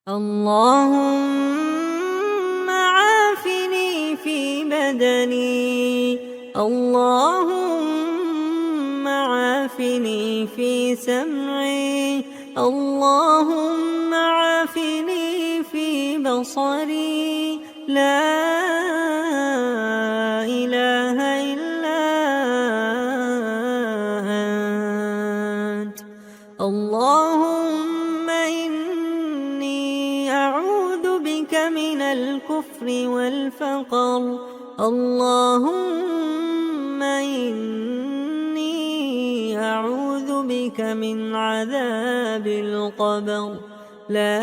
اللهم عافني في بدني، اللهم عافني في سمعي، اللهم عافني في بصري، لا إله إلا أنت. اللهم إني أعوذ بك من الكفر والفقر، اللهم إني أعوذ بك من عذاب القبر، لا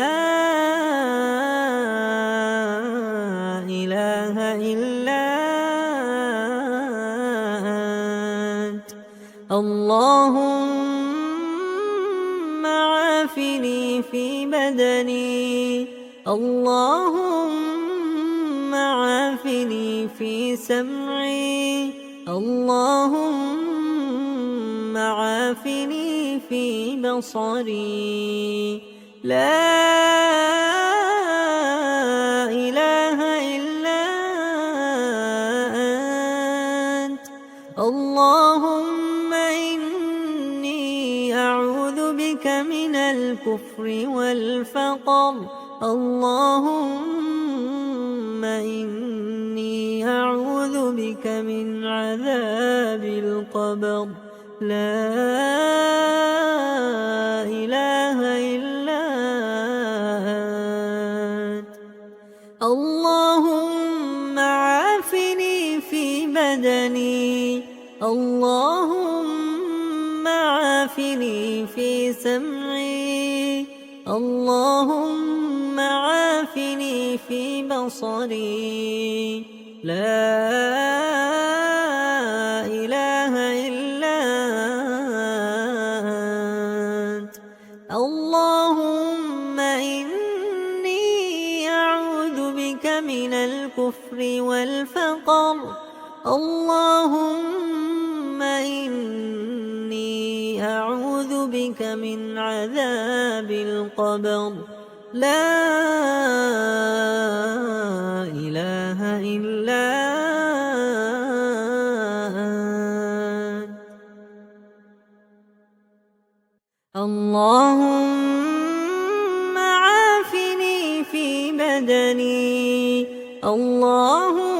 إله إلا أنت. اللهم عافني في بدني، اللهم عافني في سمعي، اللهم عافني في بصري، لا إله إلا أنت. اللهم إني أعوذ بك من الكفر والفقر، اللهم إني أعوذ بك من عذاب القبر، لا إله إلا أنت. اللهم عافني في بدني، اللهم عافني في سمعي، اللهم عافني في بصري، لا إله إلا أنت. اللهم إني أعوذ بك من الكفر والفقر، اللهم إني أعوذ بك من عذاب القبر، لا إله إلا أنت. اللهم عافني في بدني، اللهم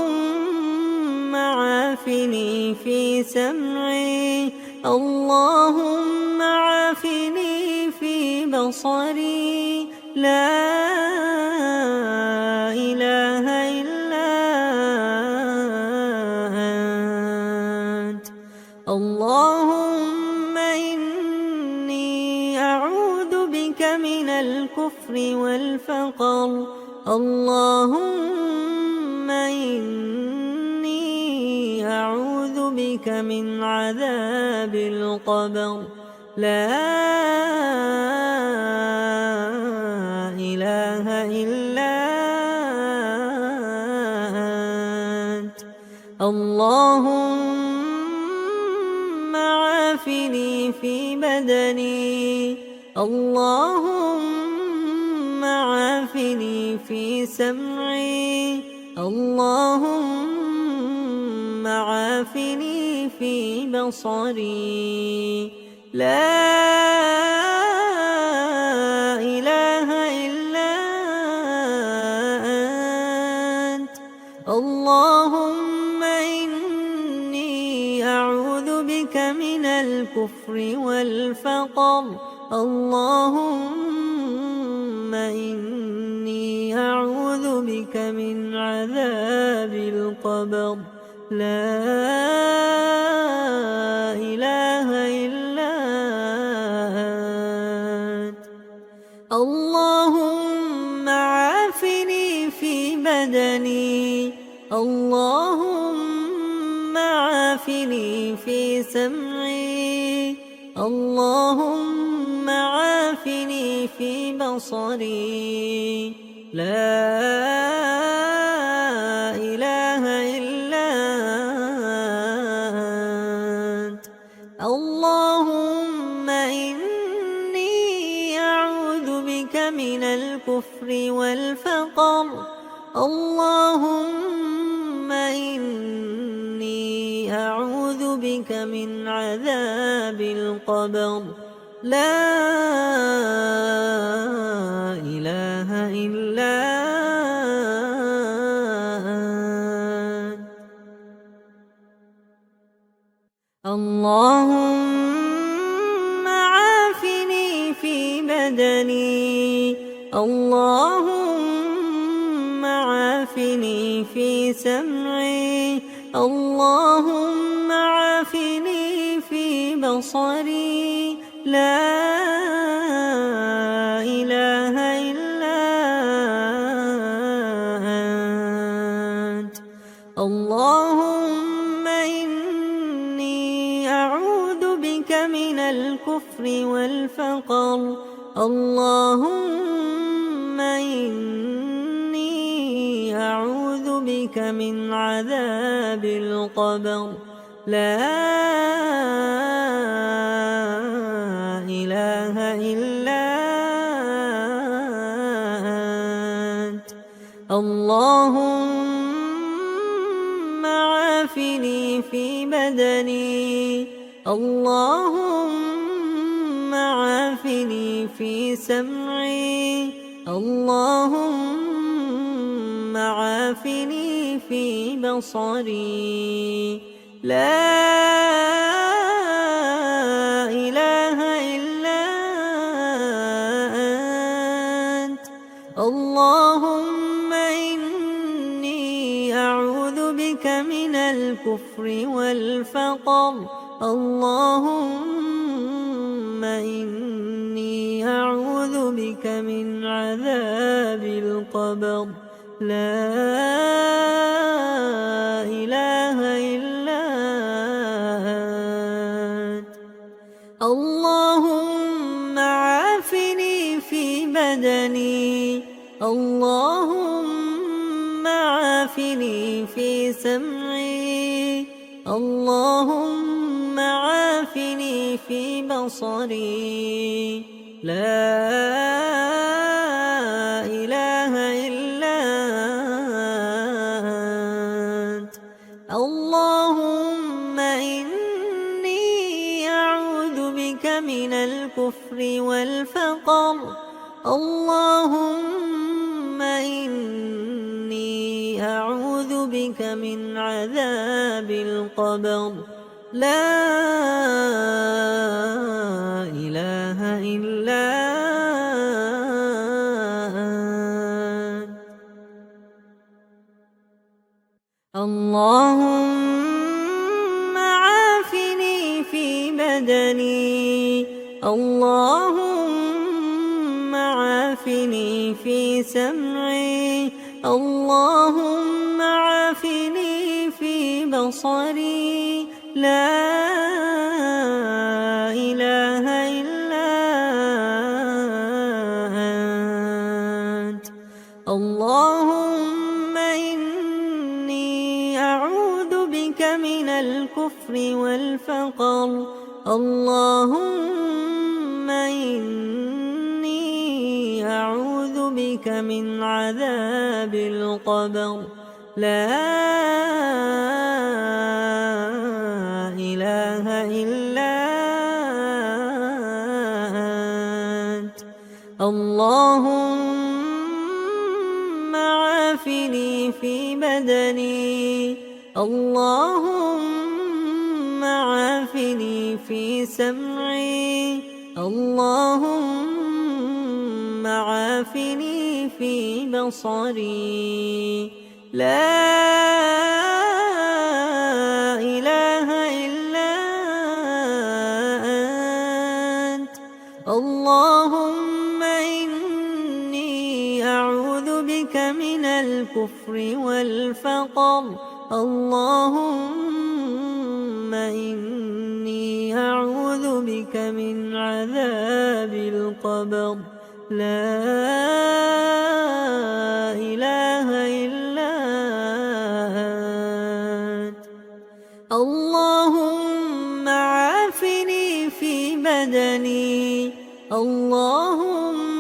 عافني في سمعي، اللهم عافني في بصري، لا إله إلا أنت. اللهم إني أعوذ بك من الكفر والفقر، اللهم إني أعوذ بك من عذاب القبر، لا إله إلا أنت. اللهم عافني في بدني، اللهم عافني في سمعي، اللهم عافني في بصري، لا إله إلا أنت. اللهم إني أعوذ بك من الكفر والفقر، اللهم إني أعوذ بك من عذاب القبر، لا إله إلا أنت. اللهم عافني في بدني، اللهم عافني في سمعي، اللهم عافني في بصري، لا إله إلا أنت. اللهم إني أعوذ بك من الكفر الكفر والفقر اللهم إني أعوذ بك من عذاب القبر لا إله إلا أنت اللهم عافني في بدني اللهم عافني في سمعي اللهم عافني في بصري لا إله إلا أنت اللهم إني أعوذ بك من الكفر والفقر اللهم إني أعوذ بك من عذاب القبر لا إله إلا أنت اللهم عافني في بدني اللهم عافني في سمعي اللهم عافني في بصري لا إله إلا أنت اللهم إني أعوذ بك من الكفر والفقر اللهم إني أعوذ بك من عذاب القبر لا إله إلا أنت اللهم عافني في بدني اللهم عافني في سمعي اللهم عافني في بصري لا إله إلا أنت اللهم إني أعوذ بك من الكفر والفقر اللهم إني أعوذ بك من عذاب القبر لا إله إلا أنت اللهم عافني في بدني اللهم عافني في سمعي اللهم عافني في بصري لا إله إلا أنت اللهم إني أعوذ بك من الكفر والفقر اللهم إني أعوذ بك من عذاب القبر لا إله إلا أنت اللهم عافني في بدني اللهم عافني في سمعي اللهم عافني في بصري لا إله إلا أنت اللهم إني أعوذ بك من الكفر والفقر اللهم إني أعوذ بك من عذاب القبر لا إله إلا أنت اللهم عافني في بدني اللهم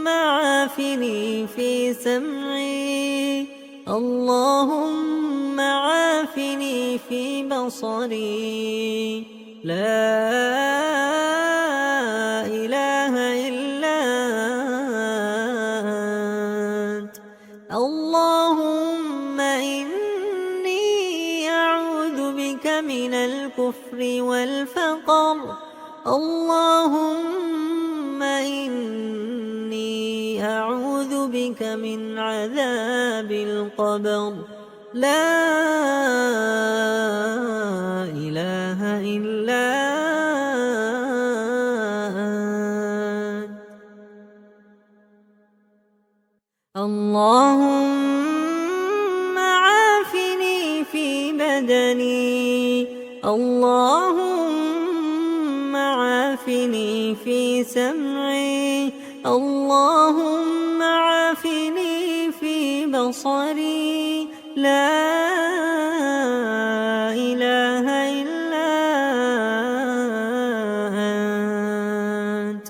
عافني عافني في سمعي اللهم عافني في بصري لا إله إلا أنت اللهم إني أعوذ بك من الكفر والفقر اللهم إني أعوذ بك من عذاب القبر لا إله إلا أنت اللهم عافني في بدني اللهم عافني في سمعي اللهم عافني في بصري لا إله إلا أنت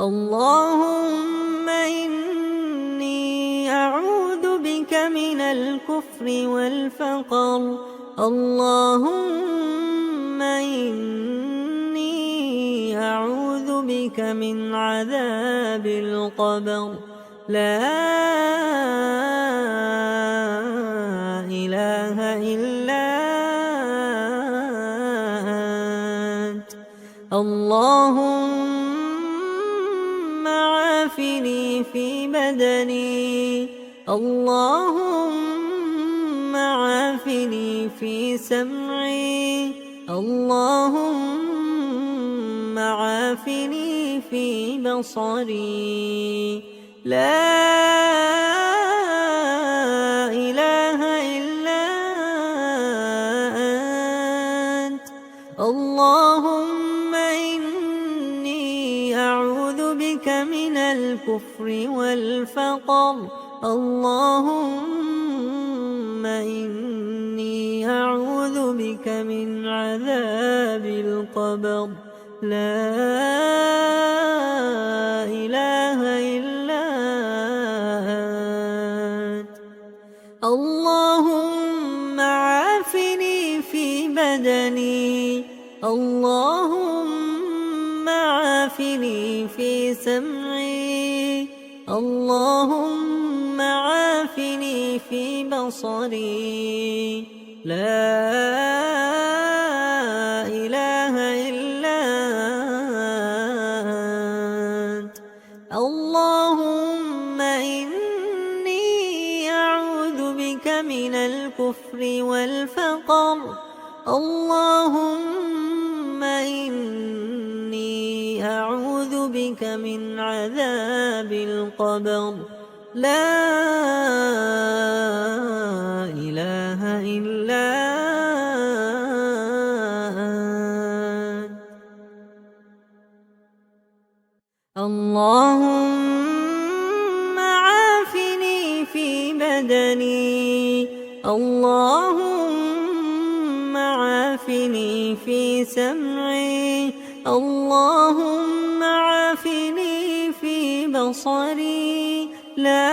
اللهم إني أعوذ بك من الكفر والفقر اللهم إني أعوذ بك من عذاب القبر لا إله إلا أنت اللهم عافني في بدني اللهم عافني في سمعي اللهم عافني في بصري لا إله إلا أنت اللهم إني أعوذ بك من الكفر والفقر اللهم إني أعوذ بك من عذاب القبر لا إله إلا أنت اللهم عافني في بدني اللهم عافني في سمعي اللهم عافني في بصري لا إله إلا أنت اللهم إني أعوذ بك من الكفر والفقر اللهم إني أعوذ بك من عذاب القبر لا إله إلا أنت اللهم عافني في بدني اللهم عافني في سمعي اللهم عافني في بصري لا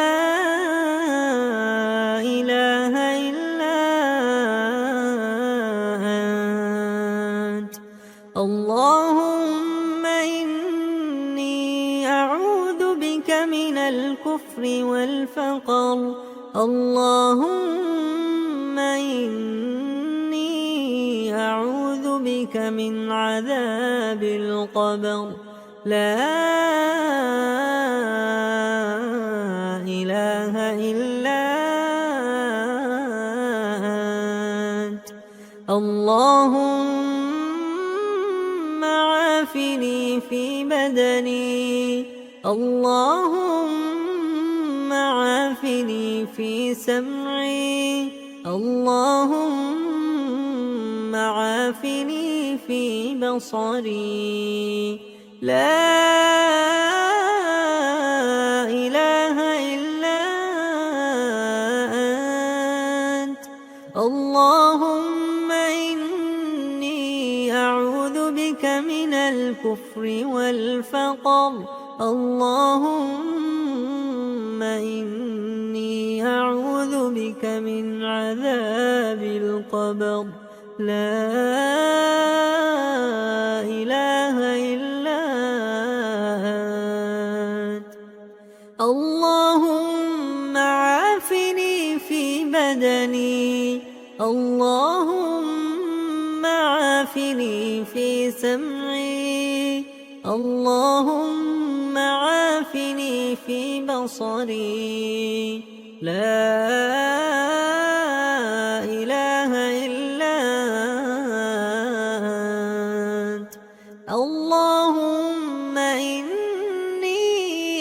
إله إلا أنت اللهم إني أعوذ بك من الكفر والفقر اللهم إني أعوذ بك من عذاب القبر لا إله إلا أنت اللهم عافني في بدني اللهم عافني في سمعي اللهم عافني في بصري لا إله إلا أنت اللهم إني أعوذ بك من الكفر والفقر اللهم إني أعوذ بك من عذاب القبر. لا إله إلا أنت. اللهم عافني في بدني، اللهم عافني في سمعي، اللهم عافني في بصري. لا إله إلا أنت. اللهم إني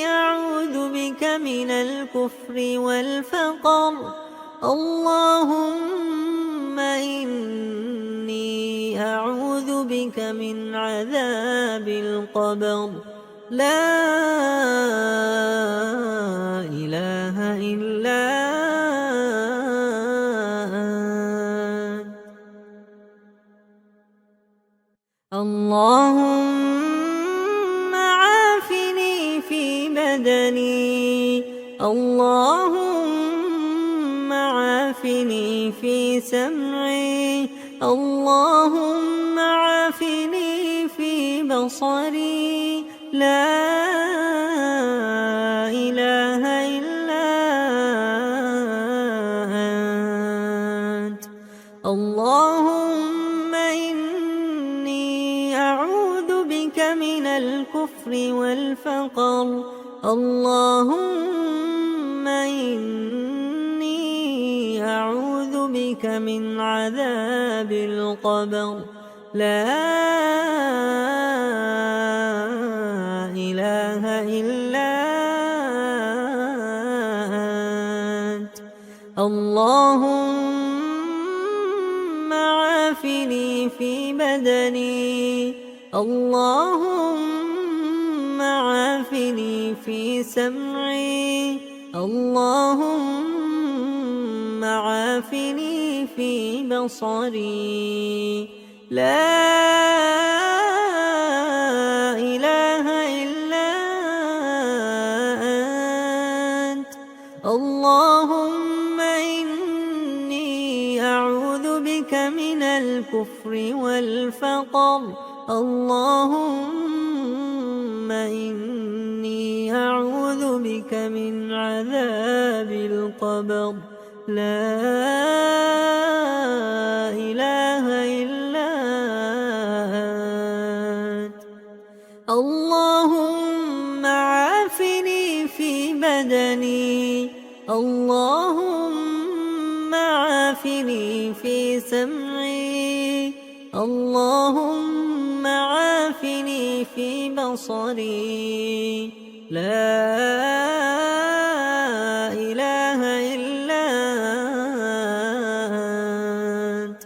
أعوذ بك من الكفر والفقر. اللهم إني أعوذ بك من عذاب القبر. لا إله إلا أنت. اللهم عافني في بدني، اللهم عافني في سمعي، اللهم عافني في بصري. لا إله إلا أنت. اللهم إني أعوذ بك من الكفر والفقر. اللهم إني أعوذ بك من عذاب القبر. لا إله إلا أنت. اللهم عافني في بدني، اللهم عافني في سمعي، اللهم عافني في بصري. لا إله إلا أنت. اللهم إني أعوذ بك من الكفر والفقر. اللهم إني أعوذ بك من عذاب القبر. لا إله إلا أنت. اللهم عافني في بدني، اللهم عافني في سمعي، اللهم عافني في بصري. لا إله إلا أنت.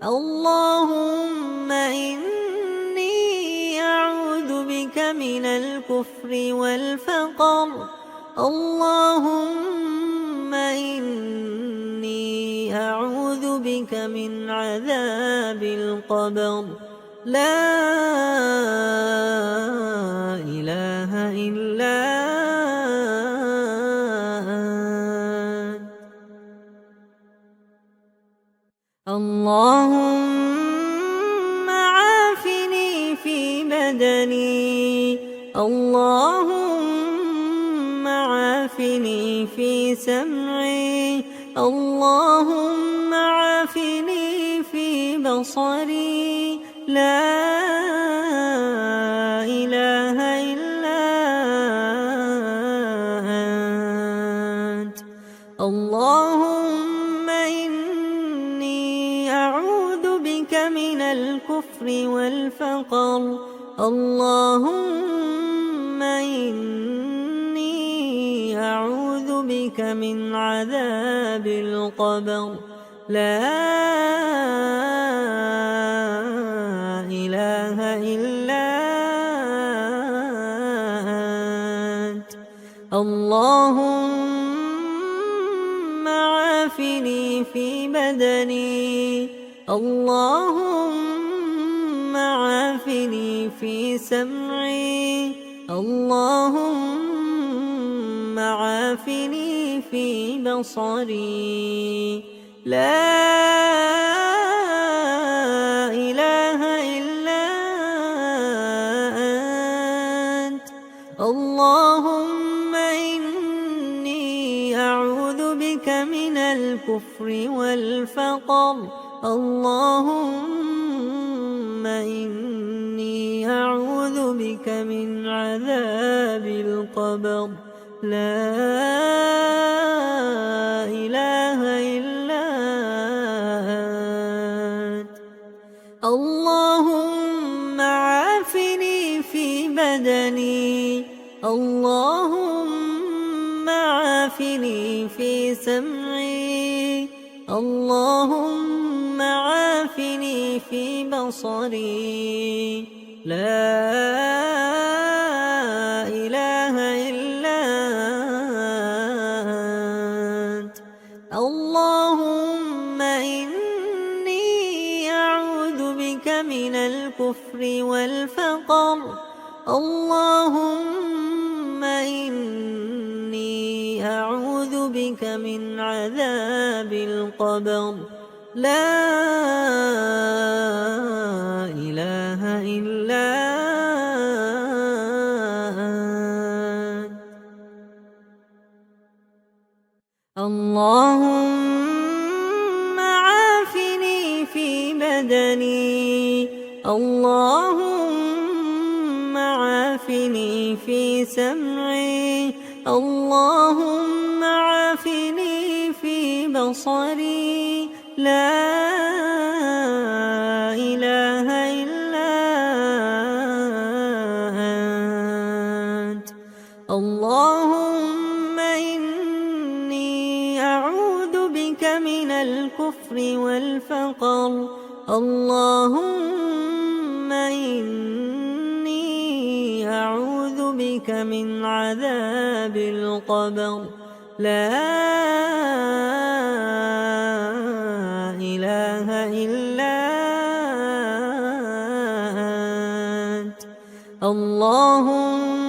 اللهم إني أعوذ بك من الكفر والفقر. اللهم إني أعوذ بك من عذاب القبر. لا إله إلا أنت. اللهم عافني في بدني، اللهم عافني في سمعي، اللهم عافني في بصري. لا إله إلا أنت. اللهم إني أعوذ بك من الكفر والفقر. اللهم إني أعوذ بك من عذاب القبر. لا إله إلا أنت. اللهم عافني في بدني، اللهم عافني في سمعي، اللهم عافني في بصري. لا إله إلا أنت. اللهم إني أعوذ بك من الكفر والفقر. اللهم إني أعوذ بك من عذاب القبر. لا إله إلا أنت. اللهم عافني في بدني. اللهم عافني في سمعي. اللهم عافني في بصري. لا إله إلا أنت. اللهم إني أعوذ بك من الكفر والفقر. اللهم إني أعوذ بك من عذاب القبر. لا إله إلا أنت. اللهم عافني في بدني. اللهم عافني في سمعي. اللهم عافني في بصري. لا إله إلا أنت. اللهم إني أعوذ بك من الكفر والفقر. اللهم إني أعوذ بك من عذاب القبر. لا إله إلا أنت. اللهم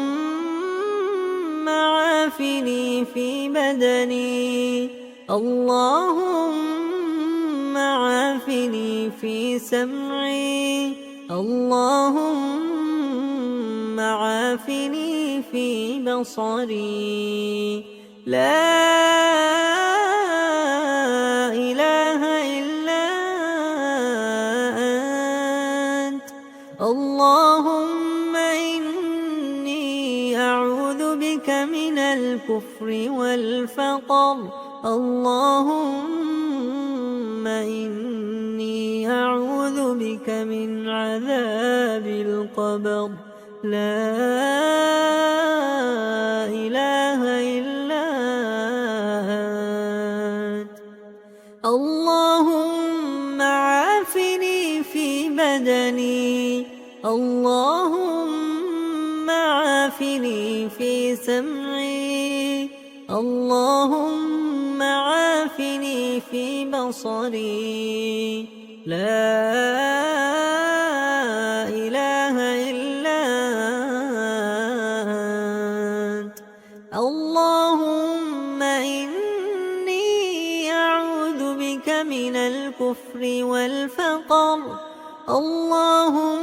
عافني في بدني. اللهم عافني في سمعي. اللهم عافني في بصري. لا إله إلا أنت. اللهم إني أعوذ بك من الكفر والفقر. اللهم إني أعوذ بك من عذاب القبر. لا إله إلا أنت. اللهم عافني في بدني. اللهم عافني في سمعي. اللهم عافني في بصري. لا إله إلا أنت. اللهم إني أعوذ بك من الكفر والفقر. اللهم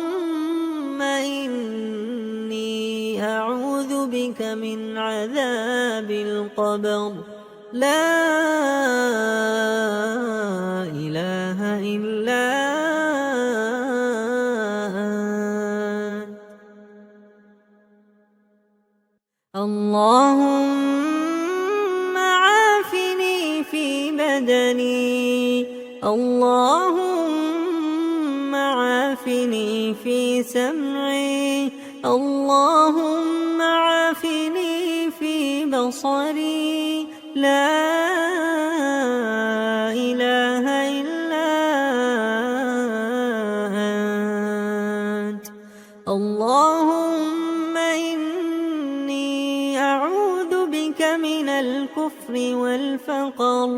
إني أعوذ بك من عذاب القبر. لا إله إلا أنت. اللهم عافني في بدني. اللهم عافني في سمعي. اللهم عافني في بصري. لا إله إلا أنت. اللهم إني أعوذ بك من الكفر والفقر.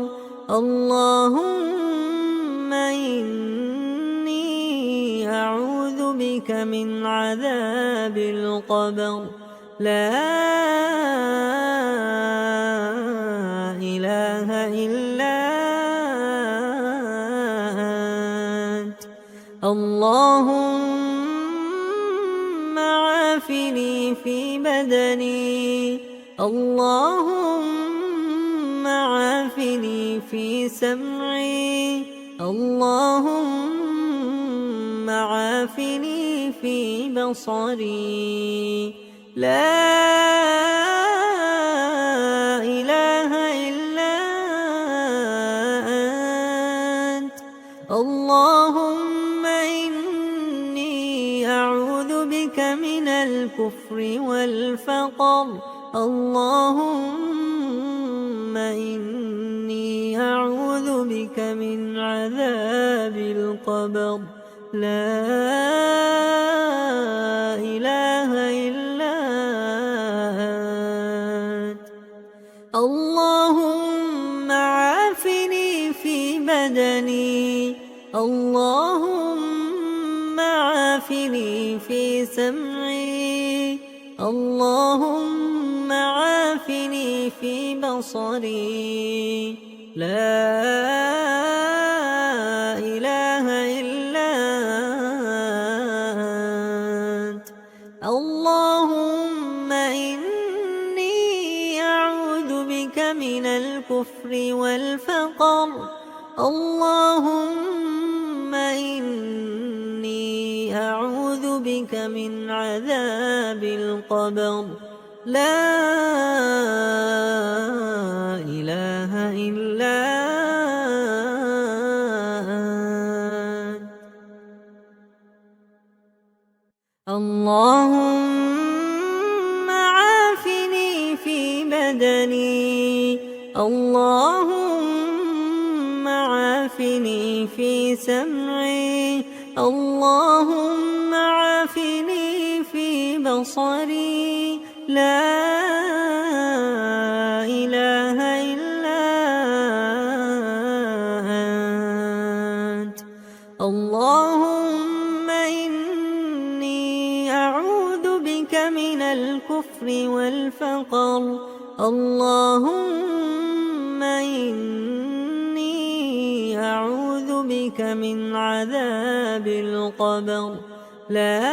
اللهم إني أعوذ بك من عذاب القبر. لا إله إلا أنت. اللهم عافني في بدني، اللهم عافني في سمعي، اللهم عافني في بصري. لا إله إلا أنت. اللهم إني أعوذ بك من الكفر والفقر، اللهم إني أعوذ بك من عذاب القبر. لا إله إلا أنت. اللهم عافني في بدني، اللهم عافني في سمعي، اللهم عافني في بصري. لا إله إلا أنت. اللهم إني أعوذ بك من الكفر والفقر، اللهم إني أعوذ بك من عذاب القبر. لا إله إلا أنت. اللهم عافني في بدني، اللهم عافني في سمعي، اللهم عافني في بصري. لا إله إلا أنت. اللهم إني أعوذ بك من الكفر والفقر، اللهم إني أعوذ بك من عذاب القبر. لا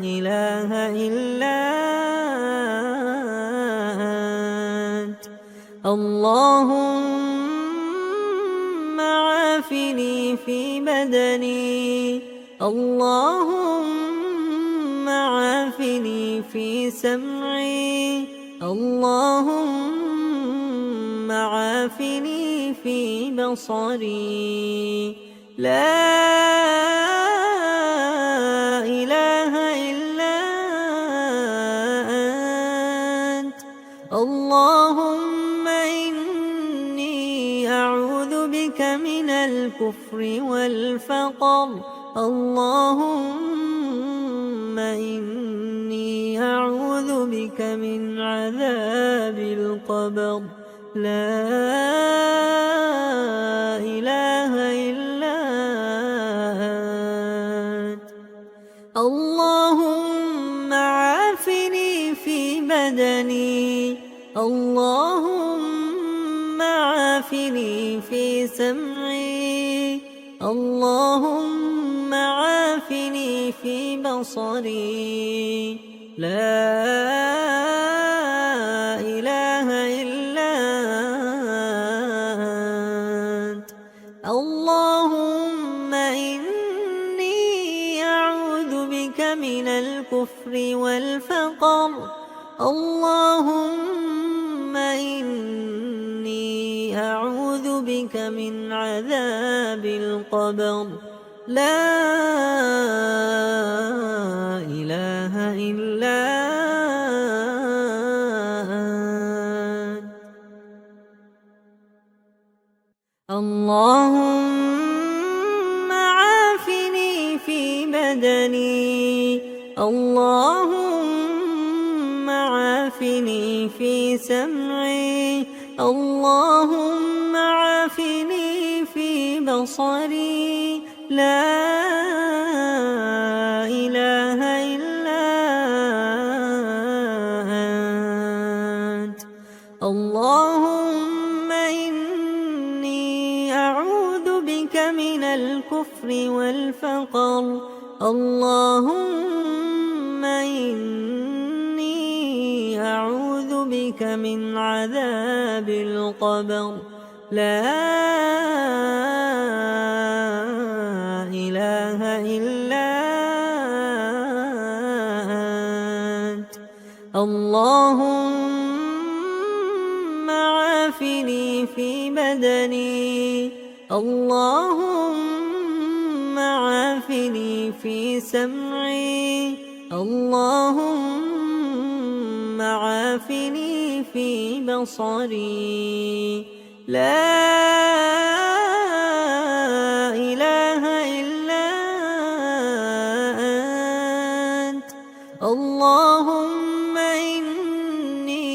إله إلا أنت. اللهم عافني في بدني، اللهم عافني في سمعي، اللهم عافني في بصري. لا إله إلا أنت. اللهم إني أعوذ بك من الكفر والفقر، اللهم إني أعوذ بك من عذاب القبر. لا إله إلا أنت. اللهم عافني في بدني، اللهم عافني في سمعي، اللهم عافني في بصري. لا إله إلا أنت. اللهم إني أعوذ بك من الكفر والفقر، اللهم إني أعوذ بك من عذاب القبر. لا إله إلا أنت. اللهم عافني في بدني، اللهم عافني في سمعي، اللهم عافني في بصري. لا إله اللهم إني أعوذ بك من الكفر والفقر. اللهم إني أعوذ بك من عذاب القبر. لا إله إلا أنت. اللهم عافني في بدني. اللهم عافني في سمعي. اللهم عافني في بصري. لا إله إلا أنت. اللهم إني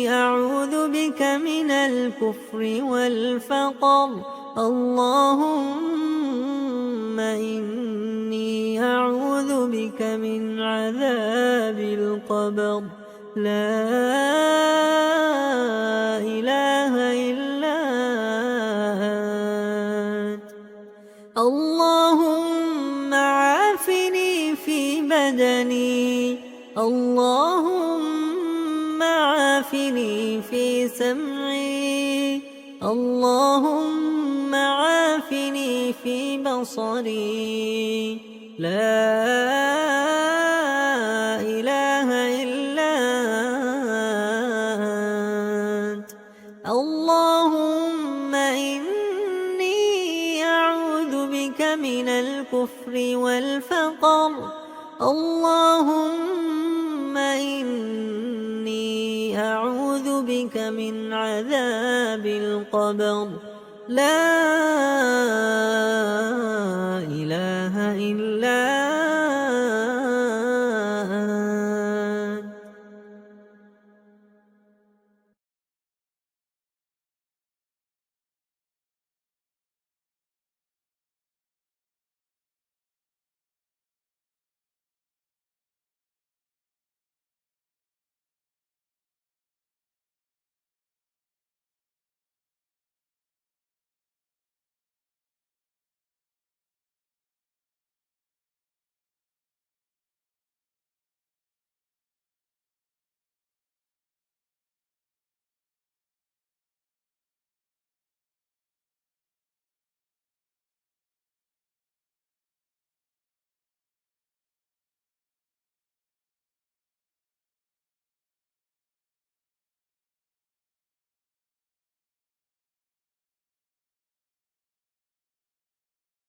أعوذ بك من الكفر والفقر. اللهم إني أعوذ بك من عذاب القبر. لا إله إلا أنت. اللهم عافني في بدني. اللهم عافني في سمعي. اللهم عافني في بصري. لا إله إلا أنت. اللهم إني أعوذ بك من الكفر والفقر. اللهم إني أعوذ بك من عذاب القبر. لا إله إلا